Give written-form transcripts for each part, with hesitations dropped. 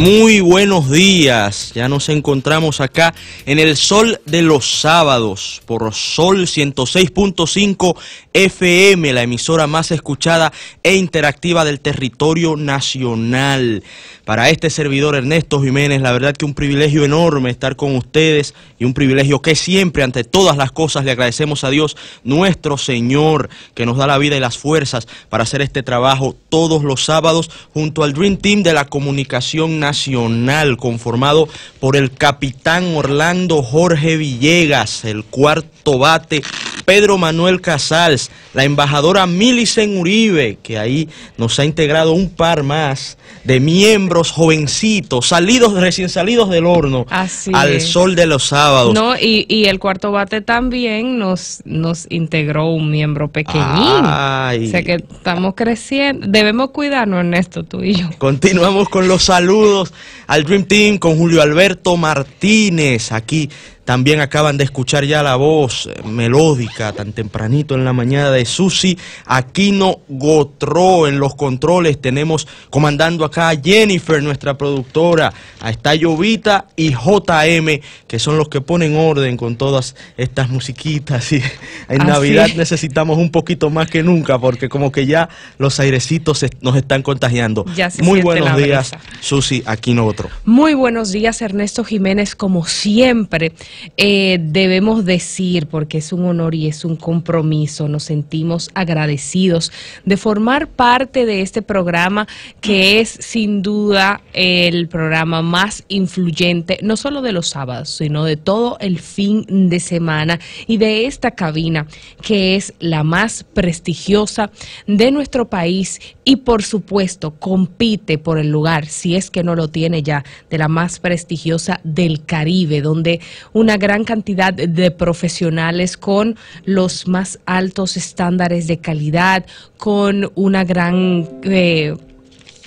Muy buenos días, ya nos encontramos acá en el Sol de los Sábados por Sol 106.5 FM, la emisora más escuchada e interactiva del territorio nacional. Para este servidor Ernesto Jiménez, la verdad que un privilegio enorme estar con ustedes y un privilegio que siempre, ante todas las cosas, le agradecemos a Dios, nuestro Señor, que nos da la vida y las fuerzas para hacer este trabajo todos los sábados junto al Dream Team de la comunicación nacional, conformado por el capitán Orlando Jorge Villegas, el cuarto bate Pedro Manuel Casals, la embajadora Milicen Uribe, que ahí nos ha integrado un par más de miembros jovencitos, recién salidos del horno. Así al es. Sol de los Sábados. No, y el cuarto bate también nos integró un miembro pequeñín. Ay. O sea que estamos creciendo. Debemos cuidarnos, Ernesto, tú y yo. Continuamos con los saludos al Dream Team con Julio Alberto Martínez. Aquí también acaban de escuchar ya la voz melódica tan tempranito en la mañana de Susi Aquino Gotró en los controles. Tenemos comandando acá a Jennifer, nuestra productora, a esta Llovita y JM, que son los que ponen orden con todas estas musiquitas. Y en Navidad necesitamos un poquito más que nunca, porque como que ya los airecitos nos están contagiando. Muy buenos días, Susi Aquino Gotró. Muy buenos días, Ernesto Jiménez, como siempre. Debemos decir, porque es un honor y es un compromiso, nos sentimos agradecidos de formar parte de este programa que es sin duda el programa más influyente, no solo de los sábados, sino de todo el fin de semana y de esta cabina que es la más prestigiosa de nuestro país y por supuesto compite por el lugar, si es que no lo tiene ya, de la más prestigiosa del Caribe, donde una gran cantidad de profesionales con los más altos estándares de calidad, con una gran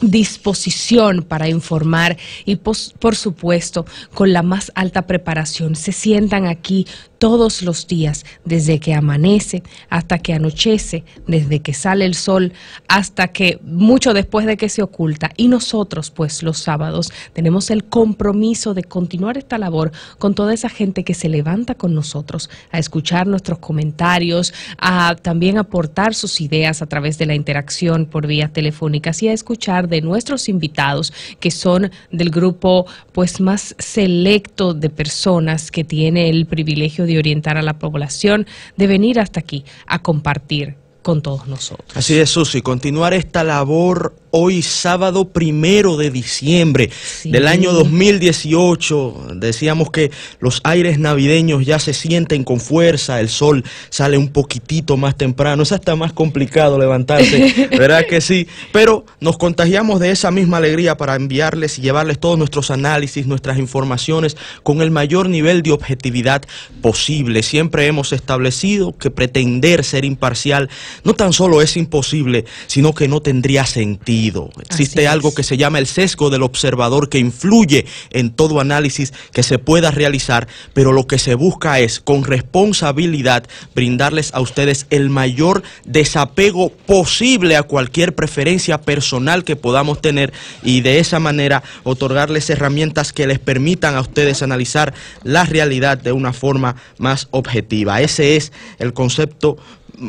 disposición para informar y por supuesto con la más alta preparación. Se sientan aquí todos los días, desde que amanece hasta que anochece, desde que sale el sol hasta que mucho después de que se oculta. Y nosotros, pues los sábados, tenemos el compromiso de continuar esta labor con toda esa gente que se levanta con nosotros a escuchar nuestros comentarios, a también aportar sus ideas a través de la interacción por vías telefónicas y a escuchar de nuestros invitados, que son del grupo pues más selecto de personas que tiene el privilegio de orientar a la población, de venir hasta aquí a compartir con todos nosotros. Así es, Susi, continuar esta labor hoy sábado 1 de diciembre del año 2018. Decíamos que los aires navideños ya se sienten con fuerza, el sol sale un poquitito más temprano, es hasta más complicado levantarse, ¿verdad que sí? Pero nos contagiamos de esa misma alegría para enviarles y llevarles todos nuestros análisis, nuestras informaciones con el mayor nivel de objetividad posible. Siempre hemos establecido que pretender ser imparcial no tan solo es imposible, sino que no tendría sentido. Existe algo que se llama el sesgo del observador que influye en todo análisis que se pueda realizar, pero lo que se busca es, con responsabilidad, brindarles a ustedes el mayor desapego posible a cualquier preferencia personal que podamos tener y de esa manera otorgarles herramientas que les permitan a ustedes analizar la realidad de una forma más objetiva. Ese es el concepto,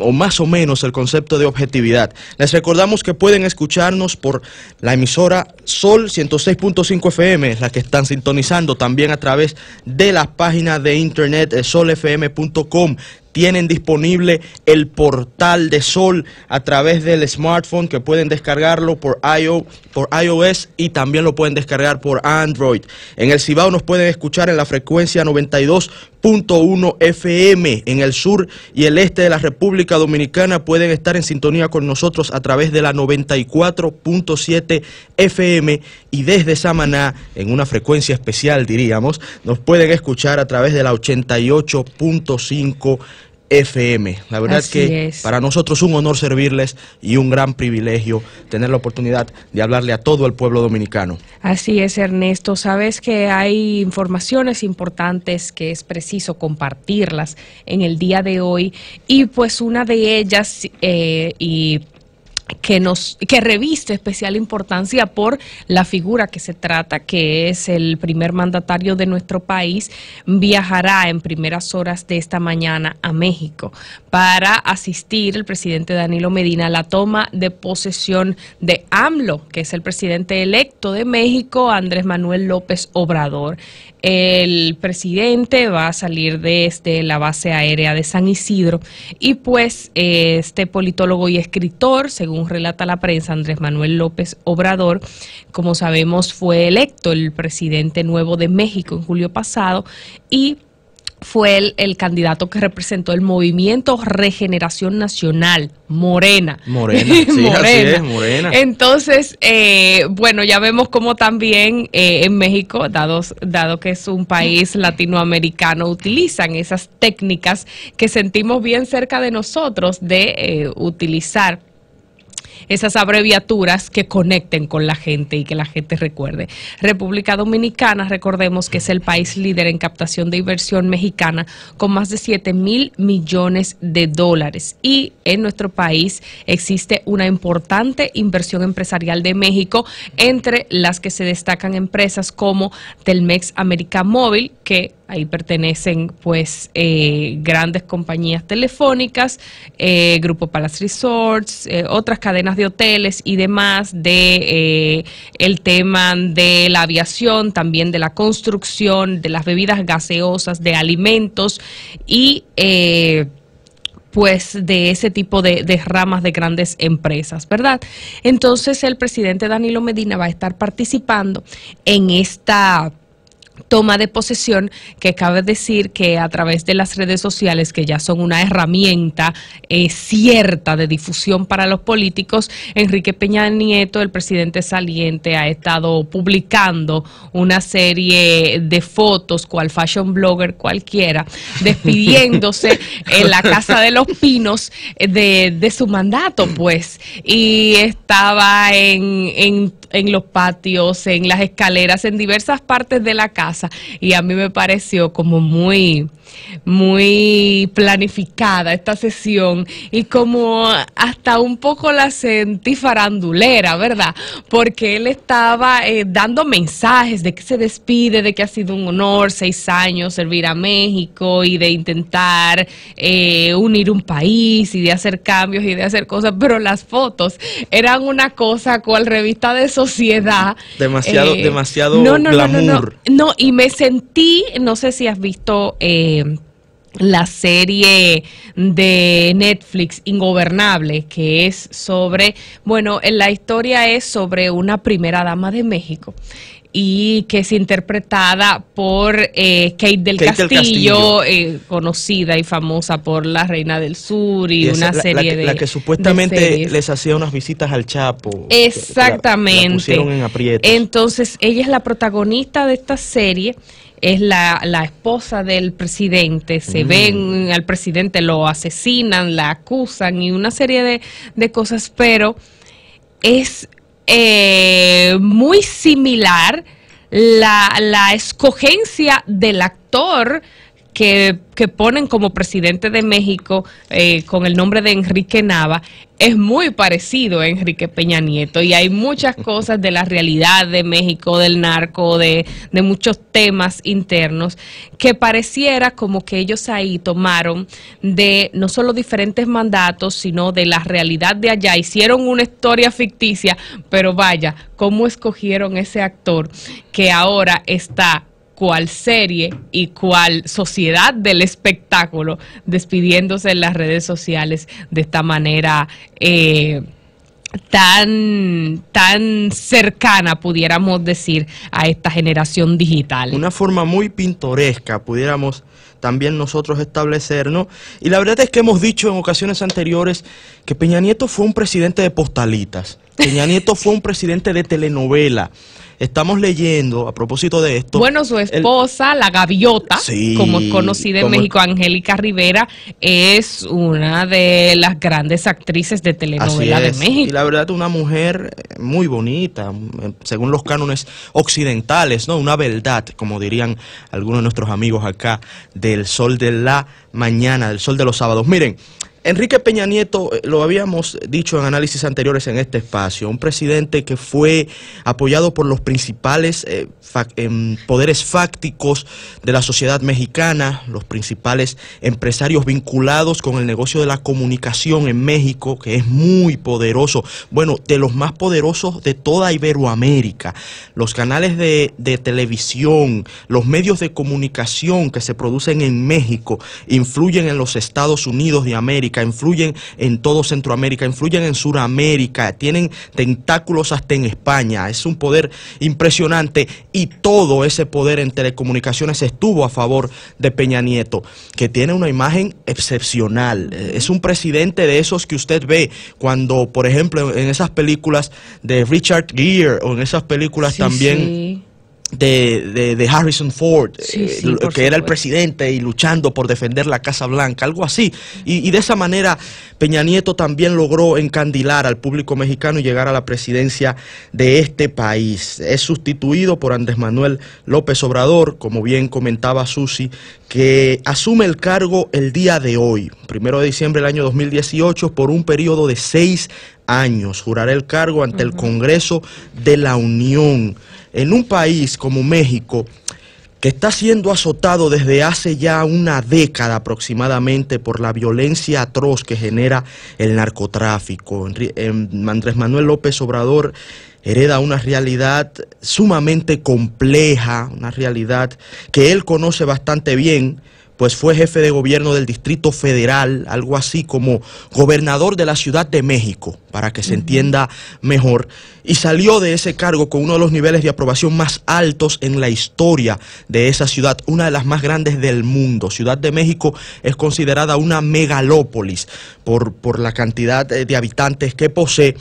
o más o menos el concepto de objetividad. Les recordamos que pueden escucharnos por la emisora Sol 106.5 FM, la que están sintonizando también a través de la página de internet solfm.com. Tienen disponible el portal de Sol a través del smartphone, que pueden descargarlo por iOS y también lo pueden descargar por Android. En el Cibao nos pueden escuchar en la frecuencia 92.1 FM. En el sur y el este de la República Dominicana pueden estar en sintonía con nosotros a través de la 94.7 FM. Y desde Samaná, en una frecuencia especial diríamos, nos pueden escuchar a través de la 88.5 FM. La verdad que para nosotros es un honor servirles y un gran privilegio tener la oportunidad de hablarle a todo el pueblo dominicano. Así es, Ernesto. Sabes que hay informaciones importantes que es preciso compartirlas en el día de hoy y pues una de ellas y que reviste especial importancia por la figura que se trata, que es el primer mandatario de nuestro país. Viajará en primeras horas de esta mañana a México para asistir el presidente Danilo Medina a la toma de posesión de AMLO, que es el presidente electo de México, Andrés Manuel López Obrador. El presidente va a salir desde la base aérea de San Isidro y pues este politólogo y escritor, según relata la prensa, Andrés Manuel López Obrador, como sabemos, fue electo el presidente nuevo de México en julio pasado y fue el candidato que representó el movimiento Regeneración Nacional, Morena. Morena, sí, Morena. Así es, Morena. Entonces, bueno, ya vemos cómo también en México, dado que es un país latinoamericano, utilizan esas técnicas que sentimos bien cerca de nosotros de utilizar esas abreviaturas que conecten con la gente y que la gente recuerde. República Dominicana, recordemos que es el país líder en captación de inversión mexicana con más de 7,000 millones de dólares. Y en nuestro país existe una importante inversión empresarial de México, entre las que se destacan empresas como Telmex América Móvil, que ahí pertenecen pues grandes compañías telefónicas, Grupo Palace Resorts, otras cadenas de hoteles y demás, de el tema de la aviación, también de la construcción, de las bebidas gaseosas, de alimentos y pues de ese tipo de ramas de grandes empresas, ¿verdad? Entonces el presidente Danilo Medina va a estar participando en esta toma de posesión, que cabe decir que a través de las redes sociales, que ya son una herramienta cierta de difusión para los políticos, Enrique Peña Nieto, el presidente saliente, ha estado publicando una serie de fotos, cual fashion blogger cualquiera, despidiéndose en la Casa de los Pinos de su mandato, pues, y estaba en los patios, en las escaleras, en diversas partes de la casa, y a mí me pareció como muy planificada esta sesión y como hasta un poco la sentí farandulera, ¿verdad? Porque él estaba dando mensajes de que se despide, de que ha sido un honor 6 años servir a México y de intentar unir un país y de hacer cambios y de hacer cosas, pero las fotos eran una cosa cual revista de sociedad. Demasiado glamour. No, y me sentí, no sé si has visto la serie de Netflix Ingobernable, que es sobre, bueno, la historia es sobre una primera dama de México y que es interpretada por Kate del Castillo, conocida y famosa por La Reina del Sur y una serie la que supuestamente les hacía unas visitas al Chapo. Exactamente. La pusieron en aprietos. Entonces, ella es la protagonista de esta serie. Es la esposa del presidente, se ven al presidente, lo asesinan, la acusan y una serie de cosas, pero es muy similar la escogencia del actor que ponen como presidente de México con el nombre de Enrique Nava. Es muy parecido a Enrique Peña Nieto y hay muchas cosas de la realidad de México, del narco, de muchos temas internos, que pareciera como que ellos ahí tomaron de no solo diferentes mandatos, sino de la realidad de allá. Hicieron una historia ficticia, pero vaya, cómo escogieron ese actor que ahora está cual serie y cual sociedad del espectáculo, despidiéndose en las redes sociales de esta manera tan cercana, pudiéramos decir, a esta generación digital. Una forma muy pintoresca, pudiéramos también nosotros establecer, ¿no? Y la verdad es que hemos dicho en ocasiones anteriores que Peña Nieto fue un presidente de postalitas. Peña Nieto fue un presidente de telenovela. Estamos leyendo, a propósito de esto... Bueno, su esposa, la Gaviota, sí, como es conocida en México, Angélica Rivera, es una de las grandes actrices de telenovela de México. Y la verdad, una mujer muy bonita, según los cánones occidentales, ¿no? Una verdad, como dirían algunos de nuestros amigos acá, del Sol de la Mañana, del Sol de los Sábados. Miren, Enrique Peña Nieto, lo habíamos dicho en análisis anteriores en este espacio, un presidente que fue apoyado por los principales poderes fácticos de la sociedad mexicana, los principales empresarios vinculados con el negocio de la comunicación en México, que es muy poderoso, bueno, de los más poderosos de toda Iberoamérica. Los canales de televisión, los medios de comunicación que se producen en México influyen en los Estados Unidos de América, influyen en todo Centroamérica, influyen en Sudamérica, tienen tentáculos hasta en España. Es un poder impresionante y todo ese poder en telecomunicaciones estuvo a favor de Peña Nieto, que tiene una imagen excepcional. Es un presidente de esos que usted ve cuando, por ejemplo, en esas películas de Richard Gere o en esas películas también de Harrison Ford, que era el presidente y luchando por defender la Casa Blanca, algo así. Y de esa manera Peña Nieto también logró encandilar al público mexicano y llegar a la presidencia de este país. Es sustituido por Andrés Manuel López Obrador, como bien comentaba Susi, que asume el cargo el día de hoy, 1 de diciembre del año 2018, por un periodo de 6 años. Jurará el cargo ante el Congreso de la Unión. En un país como México, que está siendo azotado desde hace ya una década aproximadamente por la violencia atroz que genera el narcotráfico, Andrés Manuel López Obrador hereda una realidad sumamente compleja, una realidad que él conoce bastante bien, pues fue jefe de gobierno del Distrito Federal, algo así como gobernador de la Ciudad de México, para que se entienda mejor, y salió de ese cargo con uno de los niveles de aprobación más altos en la historia de esa ciudad, una de las más grandes del mundo. Ciudad de México es considerada una megalópolis por la cantidad de habitantes que posee.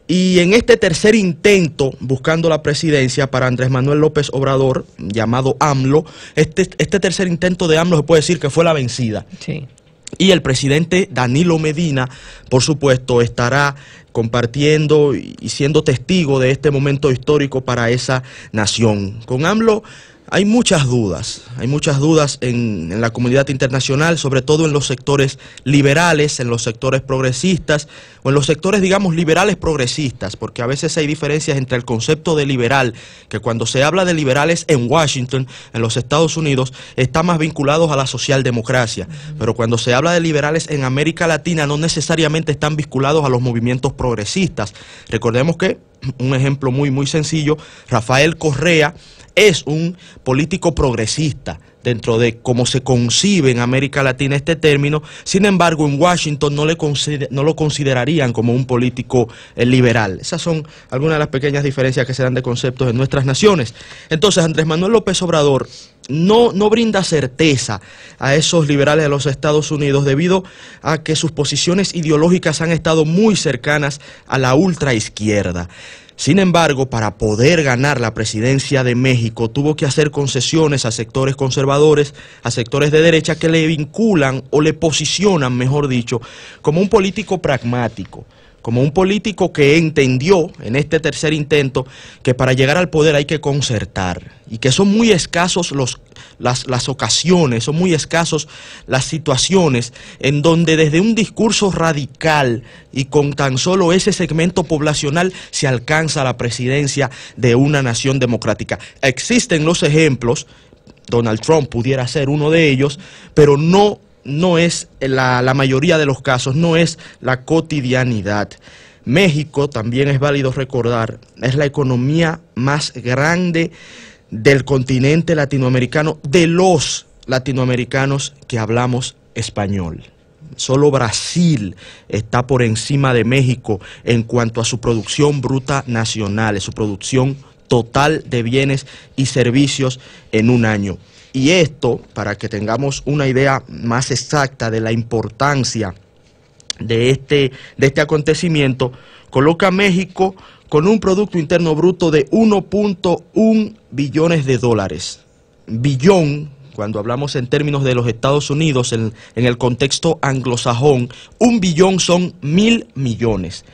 Y en este tercer intento, buscando la presidencia para Andrés Manuel López Obrador, llamado AMLO, este tercer intento de AMLO se puede decir que fue la vencida. Sí. Y el presidente Danilo Medina, por supuesto, estará compartiendo y siendo testigo de este momento histórico para esa nación. Con AMLO hay muchas dudas en la comunidad internacional, sobre todo en los sectores liberales, en los sectores progresistas, o en los sectores, digamos, liberales progresistas, porque a veces hay diferencias entre el concepto de liberal, que cuando se habla de liberales en Washington, en los Estados Unidos, está más vinculado a la socialdemocracia, pero cuando se habla de liberales en América Latina, no necesariamente están vinculados a los movimientos progresistas. Recordemos que, un ejemplo muy sencillo, Rafael Correa es un político progresista dentro de cómo se concibe en América Latina este término. Sin embargo, en Washington no lo considerarían como un político liberal. Esas son algunas de las pequeñas diferencias que se dan de conceptos en nuestras naciones. Entonces, Andrés Manuel López Obrador no brinda certeza a esos liberales de los Estados Unidos debido a que sus posiciones ideológicas han estado muy cercanas a la ultraizquierda. Sin embargo, para poder ganar la presidencia de México, tuvo que hacer concesiones a sectores conservadores, a sectores de derecha que le vinculan o le posicionan, mejor dicho, como un político pragmático, como un político que entendió en este tercer intento que para llegar al poder hay que concertar y que son muy escasos las ocasiones, son muy escasos las situaciones en donde desde un discurso radical y con tan solo ese segmento poblacional se alcanza la presidencia de una nación democrática. Existen los ejemplos, Donald Trump pudiera ser uno de ellos, pero no es la mayoría de los casos, no es la cotidianidad. México, también es válido recordar, es la economía más grande del continente latinoamericano, de los latinoamericanos que hablamos español. Solo Brasil está por encima de México en cuanto a su producción bruta nacional, su producción total de bienes y servicios en un año. Y esto, para que tengamos una idea más exacta de la importancia de este acontecimiento, coloca a México con un Producto Interno Bruto de 1.1 billones de dólares. Billón, cuando hablamos en términos de los Estados Unidos, en el contexto anglosajón, 1 billón son 1.000 millones.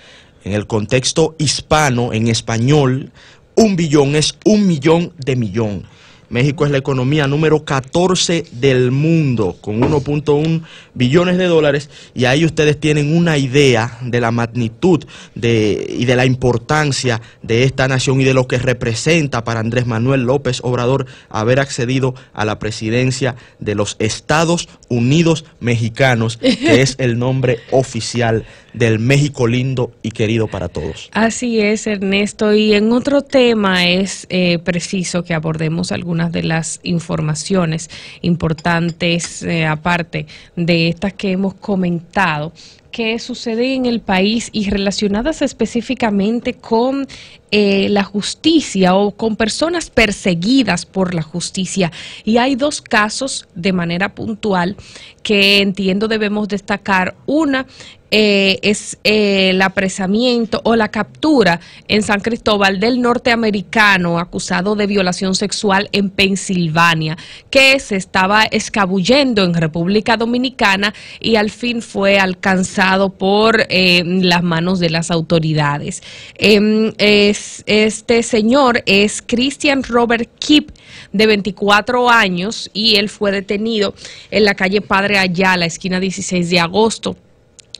En el contexto hispano, en español, 1 billón es 1 millón de millón. México es la economía número 14 del mundo, con 1.1 billones de dólares, y ahí ustedes tienen una idea de la magnitud y de la importancia de esta nación y de lo que representa para Andrés Manuel López Obrador haber accedido a la presidencia de los Estados Unidos Mexicanos, que es el nombre oficial del México lindo y querido para todos. Así es, Ernesto, y en otro tema es preciso que abordemos algunas de las informaciones importantes, aparte de estas que hemos comentado, que suceden en el país y relacionadas específicamente con la justicia o con personas perseguidas por la justicia. Y hay dos casos de manera puntual que entiendo debemos destacar. Una es el apresamiento o la captura en San Cristóbal del norteamericano acusado de violación sexual en Pensilvania, que se estaba escabullendo en República Dominicana y al fin fue alcanzado por las manos de las autoridades. Este señor es Christian Robert Kipp, de 24 años, y él fue detenido en la calle Padre Ayala, esquina 16 de agosto,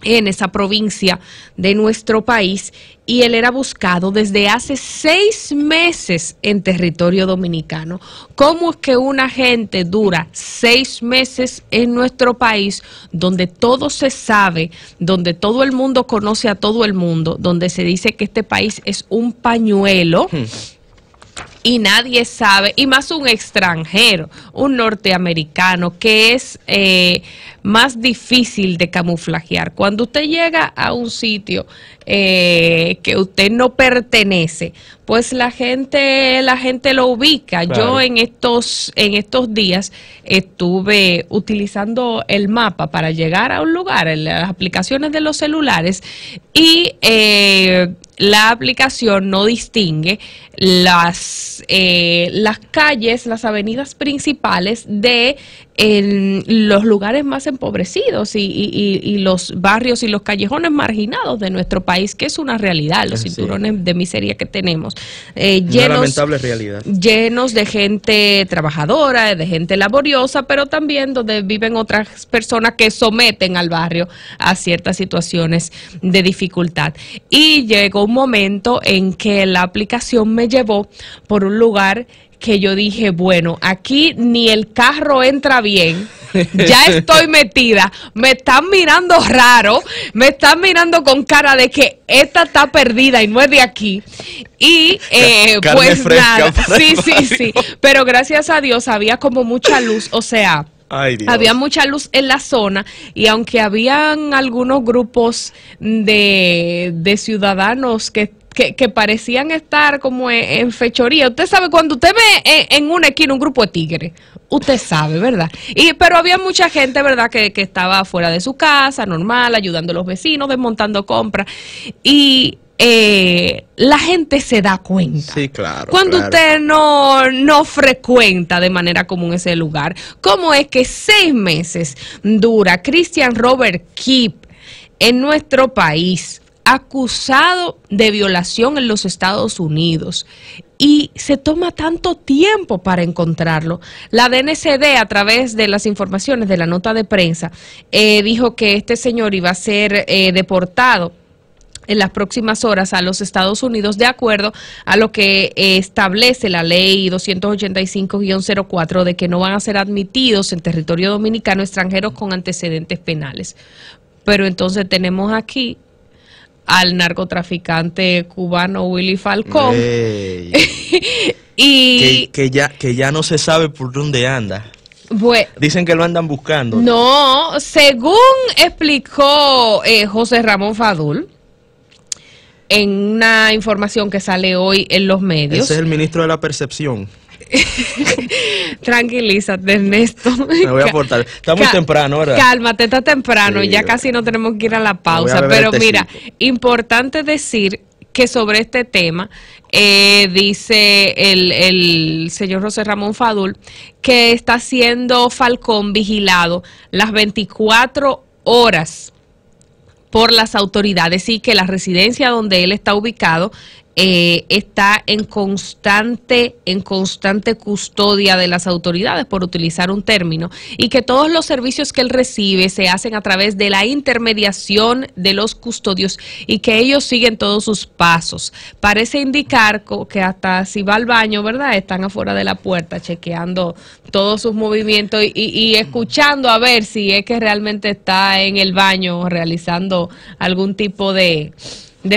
en esa provincia de nuestro país, y él era buscado desde hace 6 meses en territorio dominicano. ¿Cómo es que una gente dura 6 meses en nuestro país, donde todo se sabe, donde todo el mundo conoce a todo el mundo, donde se dice que este país es un pañuelo? Y nadie sabe, y más un extranjero, un norteamericano, que es más difícil de camuflajear. Cuando usted llega a un sitio que usted no pertenece, pues la gente lo ubica. Claro. Yo en estos días estuve utilizando el mapa para llegar a un lugar, en las aplicaciones de los celulares, y la aplicación no distingue las calles, las avenidas principales de los lugares más empobrecidos y los barrios y los callejones marginados de nuestro país, que es una realidad, los cinturones de miseria que tenemos, una lamentable realidad, llenos de gente trabajadora, de gente laboriosa, pero también donde viven otras personas que someten al barrio a ciertas situaciones de dificultad. Y llegó un momento en que la aplicación me llevó por un lugar que yo dije, bueno, aquí ni el carro entra bien, ya estoy metida, me están mirando raro, me están mirando con cara de que esta está perdida y no es de aquí. Y pues nada, sí, pero gracias a Dios había como mucha luz, o sea, había mucha luz en la zona, y aunque habían algunos grupos de ciudadanos que parecían estar como en fechoría. Usted sabe, cuando usted ve en una esquina un grupo de tigres, usted sabe, ¿verdad? Pero había mucha gente, ¿verdad?, que estaba fuera de su casa, normal, ayudando a los vecinos, desmontando compras. Y la gente se da cuenta. Sí, claro. Cuando usted no frecuenta de manera común ese lugar. ¿Cómo es que 6 meses dura Christian Robert Kipp en nuestro país, acusado de violación en los Estados Unidos, y se toma tanto tiempo para encontrarlo? La DNCD, a través de las informaciones de la nota de prensa, dijo que este señor iba a ser deportado en las próximas horas a los Estados Unidos, de acuerdo a lo que establece la ley 285-04, de que no van a ser admitidos en territorio dominicano extranjeros con antecedentes penales. Pero entonces tenemos aquí al narcotraficante cubano Willy Falcón. Y que ya no se sabe por dónde anda. Bueno, dicen que lo andan buscando. No, según explicó José Ramón Fadul, en una información que sale hoy en los medios. Ese es el ministro de la percepción. Tranquilízate, Ernesto. Me voy a aportar. Está muy temprano, ¿verdad? Cálmate, está temprano, sí, ya casi no tenemos que ir a la pausa. Pero mira, importante decir que sobre este tema, dice el señor José Ramón Fadul, que está siendo Falcón vigilado las 24 horas por las autoridades, y que la residencia donde él está ubicado está en constante custodia de las autoridades, por utilizar un término, y que todos los servicios que él recibe se hacen a través de la intermediación de los custodios y que ellos siguen todos sus pasos. Parece indicar que hasta si va al baño, ¿verdad?, están afuera de la puerta chequeando todos sus movimientos y escuchando a ver si es que realmente está en el baño realizando algún tipo de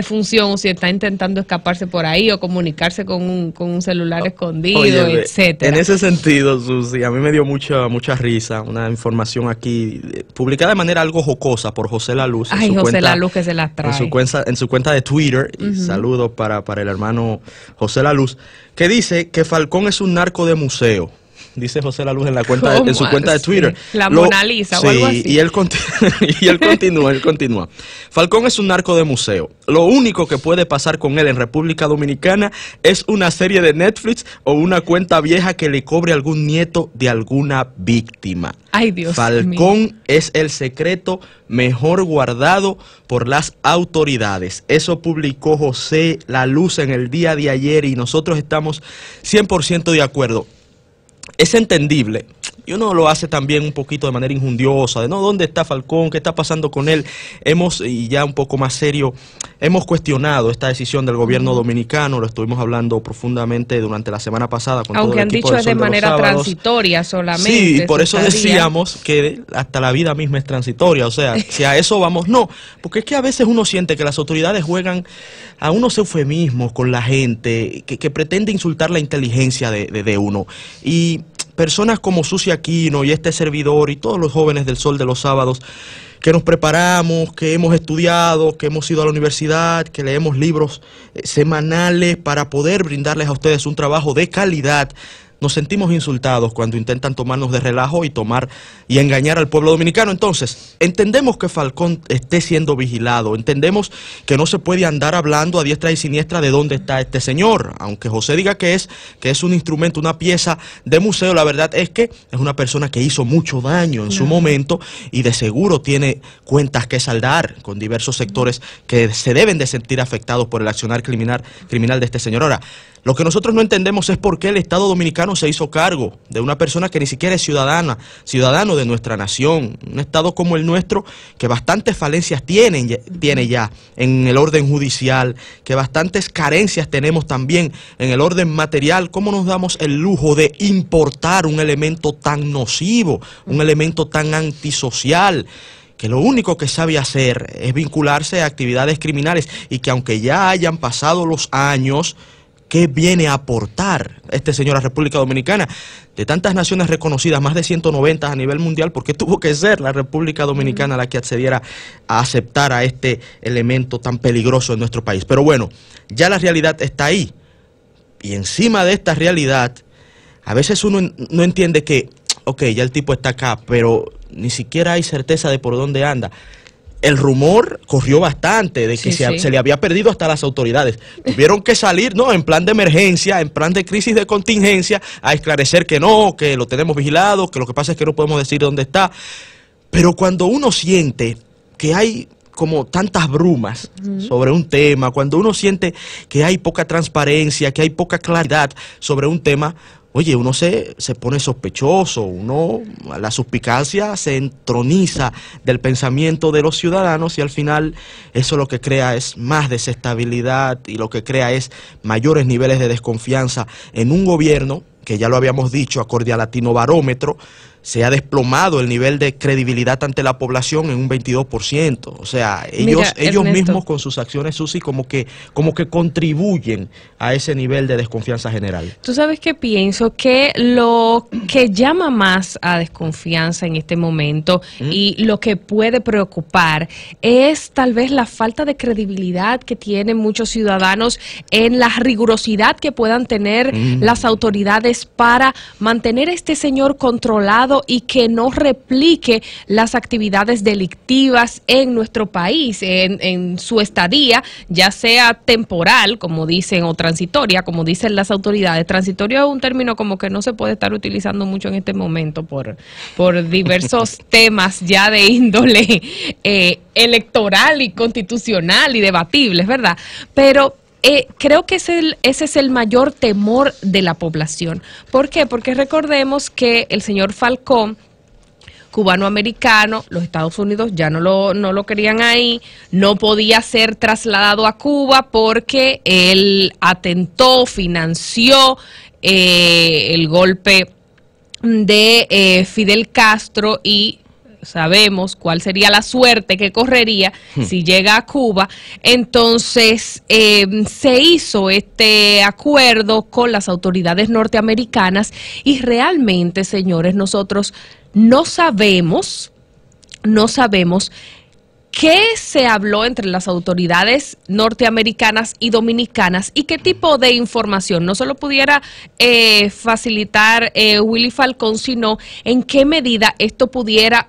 función, o si está intentando escaparse por ahí o comunicarse con un celular escondido, Oye, etcétera. En ese sentido, Susi, a mí me dio mucha risa una información aquí publicada de manera algo jocosa por José La Luz. Ay, José La Luz, que se las trae. En su cuenta de Twitter, y saludos para el hermano José La Luz, que dice que Falcón es un narco de museo. Dice José La Luz en su cuenta de Twitter. La Mona Lisa o algo así. Y él continúa. Falcón es un narco de museo. Lo único que puede pasar con él en República Dominicana es una serie de Netflix o una cuenta vieja que le cobre algún nieto de alguna víctima. Ay, Dios Falcón mío. es el secreto mejor guardado por las autoridades. Eso publicó José La Luz en el día de ayer y nosotros estamos 100% de acuerdo. Es entendible, y uno lo hace también un poquito de manera injundiosa, de no, ¿dónde está Falcón? ¿Qué está pasando con él? Y ya un poco más serio, hemos cuestionado esta decisión del gobierno dominicano, lo estuvimos hablando profundamente durante la semana pasada con Aunque todo el han equipo dicho de es de Sol manera los Sábados. transitoria solamente. Sí, y por eso decíamos que hasta la vida misma es transitoria, o sea, si a eso vamos, no, porque es que a veces uno siente que las autoridades juegan a unos eufemismos con la gente, que pretende insultar la inteligencia de uno, y personas como Susi Aquino y este servidor y todos los jóvenes del Sol de los Sábados que nos preparamos, que hemos estudiado, que hemos ido a la universidad, que leemos libros semanales para poder brindarles a ustedes un trabajo de calidad, nos sentimos insultados cuando intentan tomarnos de relajo y engañar al pueblo dominicano. Entonces, entendemos que Falcón esté siendo vigilado, entendemos que no se puede andar hablando a diestra y siniestra de dónde está este señor, aunque José diga que es un instrumento, una pieza de museo, la verdad es que es una persona que hizo mucho daño en su momento y de seguro tiene cuentas que saldar con diversos sectores que se deben de sentir afectados por el accionar criminal de este señor. Ahora, lo que nosotros no entendemos es por qué el Estado Dominicano se hizo cargo de una persona que ni siquiera es ciudadano de nuestra nación. Un Estado como el nuestro, que bastantes falencias tiene ya en el orden judicial, que bastantes carencias tenemos también en el orden material. ¿Cómo nos damos el lujo de importar un elemento tan nocivo, un elemento tan antisocial, que lo único que sabe hacer es vincularse a actividades criminales y que aunque ya hayan pasado los años, ¿qué viene a aportar este señor a República Dominicana? De tantas naciones reconocidas, más de 190 a nivel mundial, ¿por qué tuvo que ser la República Dominicana la que accediera a aceptar a este elemento tan peligroso en nuestro país? Pero bueno, ya la realidad está ahí. Y encima de esta realidad, a veces uno no entiende que, ok, ya el tipo está acá, pero ni siquiera hay certeza de por dónde anda. El rumor corrió bastante de que se le había perdido hasta las autoridades. Tuvieron que salir, ¿no?, en plan de emergencia, en plan de crisis de contingencia, a esclarecer que no, que lo tenemos vigilado, que lo que pasa es que no podemos decir dónde está. Pero cuando uno siente que hay como tantas brumas sobre un tema, cuando uno siente que hay poca transparencia, que hay poca claridad sobre un tema, oye, uno se pone sospechoso, la suspicacia se entroniza del pensamiento de los ciudadanos y al final eso lo que crea es más desestabilidad y lo que crea es mayores niveles de desconfianza en un gobierno que, ya lo habíamos dicho, acorde al Latino Barómetro, se ha desplomado el nivel de credibilidad ante la población en un 22%. O sea, ellos mismos con sus acciones, Susi, como que contribuyen a ese nivel de desconfianza general. Tú sabes que pienso que lo que llama más a desconfianza en este momento y lo que puede preocupar es tal vez la falta de credibilidad que tienen muchos ciudadanos en la rigurosidad que puedan tener las autoridades para mantener a este señor controlado y que no replique las actividades delictivas en nuestro país, en su estadía, ya sea temporal, como dicen, o transitoria, como dicen las autoridades. Transitorio es un término como que no se puede estar utilizando mucho en este momento por diversos temas ya de índole electoral y constitucional y debatibles, ¿verdad? Pero creo que ese es el mayor temor de la población. ¿Por qué? Porque recordemos que el señor Falcón, cubano-americano, los Estados Unidos ya no lo querían ahí, no podía ser trasladado a Cuba porque él atentó, financió el golpe de Fidel Castro y sabemos cuál sería la suerte que correría si llega a Cuba. Entonces se hizo este acuerdo con las autoridades norteamericanas y realmente, señores, nosotros no sabemos qué se habló entre las autoridades norteamericanas y dominicanas y qué tipo de información no solo pudiera facilitar Willy Falcón, sino en qué medida esto pudiera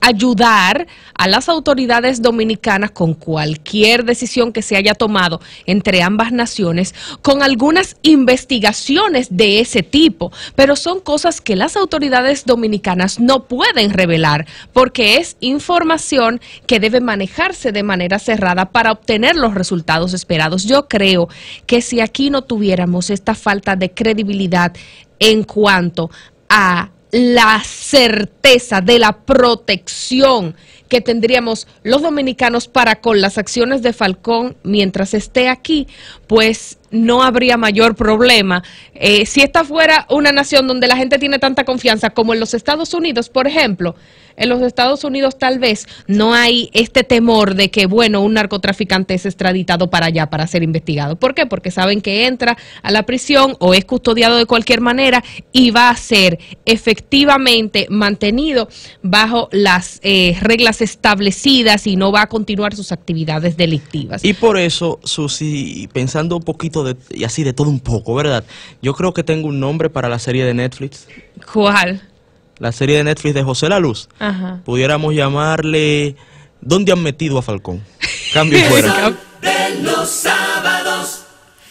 ayudar a las autoridades dominicanas con cualquier decisión que se haya tomado entre ambas naciones, con algunas investigaciones de ese tipo, pero son cosas que las autoridades dominicanas no pueden revelar porque es información que debe manejarse de manera cerrada para obtener los resultados esperados. Yo creo que si aquí no tuviéramos esta falta de credibilidad en cuanto a la certeza de la protección que tendríamos los dominicanos para con las acciones de Falcón mientras esté aquí, pues no habría mayor problema. Si esta fuera una nación donde la gente tiene tanta confianza como en los Estados Unidos, por ejemplo, en los Estados Unidos tal vez no hay este temor de que, bueno, un narcotraficante es extraditado para allá para ser investigado. ¿Por qué? Porque saben que entra a la prisión o es custodiado de cualquier manera y va a ser efectivamente mantenido bajo las reglas establecidas y no va a continuar sus actividades delictivas. Y por eso, Susi, pensando un poquito y así de todo un poco, ¿verdad? Yo creo que tengo un nombre para la serie de Netflix. ¿Cuál? La serie de Netflix de José La Luz. Ajá. Pudiéramos llamarle ¿Dónde han metido a Falcón? Cambio y fuera. De los sábados,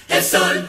el sol